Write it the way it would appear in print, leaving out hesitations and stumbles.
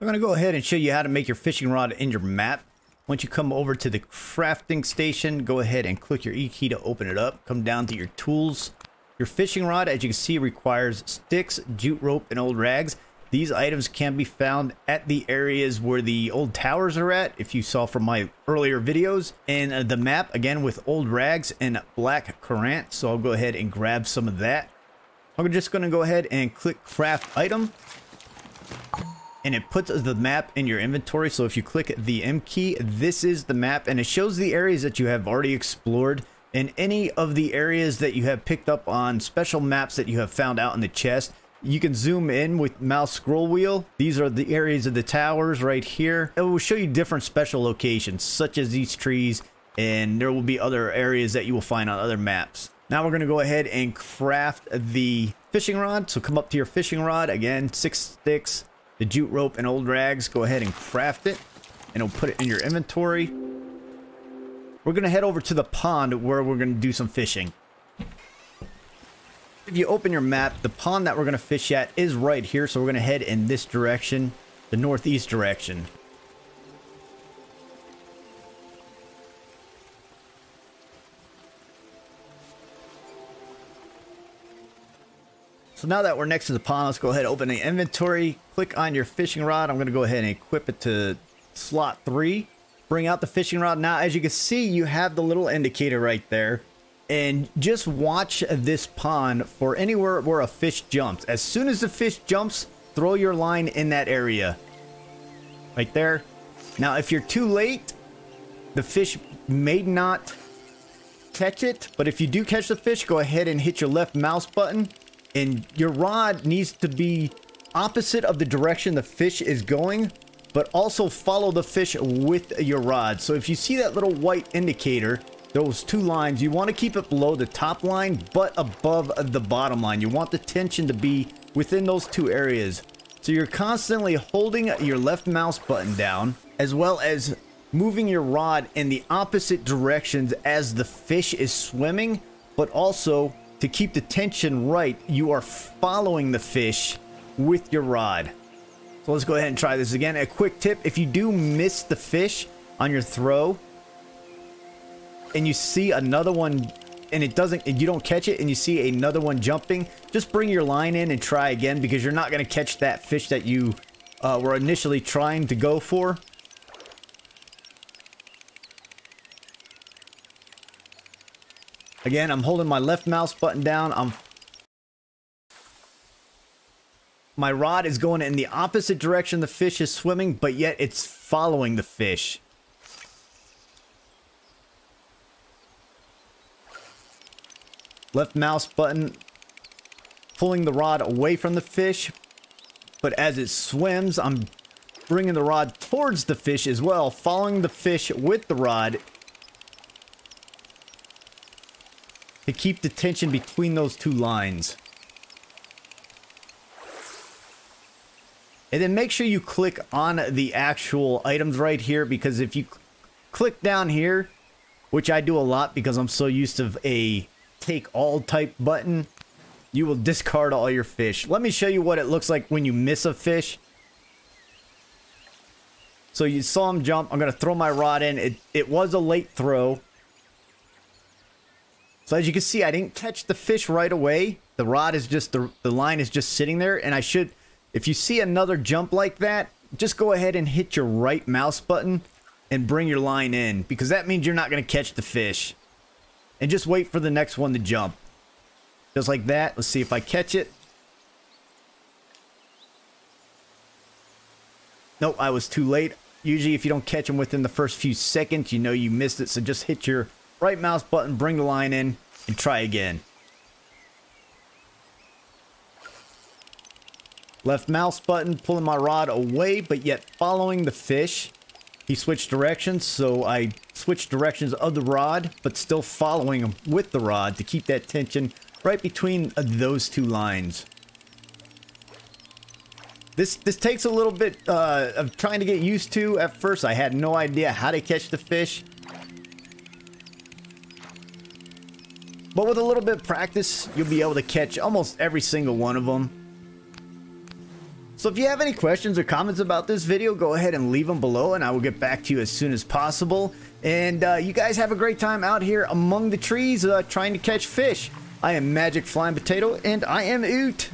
I'm going to go ahead and show you how to make your fishing rod in your map. Once you come over to the crafting station, go ahead and click your E key to open it up. Come down to your tools. Your fishing rod, as you can see, requires sticks, jute rope, and old rags. These items can be found at the areas where the old towers are at, if you saw from my earlier videos. And the map, again, with old rags and black currant. So I'll go ahead and grab some of that. I'm just going to go ahead and click craft item. And it puts the map in your inventory. So if you click the M key, this is the map, and it shows the areas that you have already explored and any of the areas that you have picked up on special maps that you have found out in the chest. You can zoom in with mouse scroll wheel. These are the areas of the towers right here. It will show you different special locations such as these trees, and there will be other areas that you will find on other maps. Now we're going to go ahead and craft the fishing rod. So come up to your fishing rod, again, 6 sticks, the jute rope, and old rags. Go ahead and craft it, and it'll put it in your inventory. We're going to head over to the pond where we're going to do some fishing. If you open your map, the pond that we're going to fish at is right here. So we're going to head in this direction, the northeast direction. So now that we're next to the pond, let's go ahead and open the inventory. Click on your fishing rod. I'm going to go ahead and equip it to slot 3. Bring out the fishing rod. Now, as you can see, you have the little indicator right there. And just watch this pond for anywhere where a fish jumps. As soon as the fish jumps, throw your line in that area. Right there. Now, if you're too late, the fish may not catch it. But if you do catch the fish, go ahead and hit your left mouse button. And your rod needs to be opposite of the direction the fish is going, but also follow the fish with your rod. So if you see that little white indicator, those 2 lines, you want to keep it below the top line, but above the bottom line. You want the tension to be within those 2 areas. So you're constantly holding your left mouse button down, as well as moving your rod in the opposite directions as the fish is swimming, but also to keep the tension right, you are following the fish with your rod. So let's go ahead and try this again. A quick tip, if you do miss the fish on your throw and you see another one and you don't catch it and you see another one jumping, just bring your line in and try again, because you're not going to catch that fish that you were initially trying to go for. Again, I'm holding my left mouse button down. My rod is going in the opposite direction the fish is swimming, but yet it's following the fish. Left mouse button, pulling the rod away from the fish, but as it swims, I'm bringing the rod towards the fish as well, following the fish with the rod to keep the tension between those 2 lines. And then make sure you click on the actual items right here, because if you click down here, which I do a lot because I'm so used to a take all type button, you will discard all your fish. Let me show you what it looks like when you miss a fish. So you saw him jump. I'm going to throw my rod in. It was a late throw. So as you can see, I didn't catch the fish right away. The rod is just, the line is just sitting there. And I should, if you see another jump like that, just go ahead and hit your right mouse button and bring your line in, because that means you're not going to catch the fish. And just wait for the next one to jump. Just like that. Let's see if I catch it. Nope, I was too late. Usually if you don't catch them within the first few seconds, you know you missed it. So just hit your right mouse button, bring the line in, and try again. Left mouse button, pulling my rod away, but yet following the fish. He switched directions, so I switched directions of the rod, but still following him with the rod to keep that tension right between those 2 lines. This takes a little bit of trying to get used to. At first, I had no idea how to catch the fish. But with a little bit of practice, you'll be able to catch almost every single one of them. So if you have any questions or comments about this video, go ahead and leave them below and I will get back to you as soon as possible. And you guys have a great time out here among the trees trying to catch fish. I am Magic Flying Potato and I am out.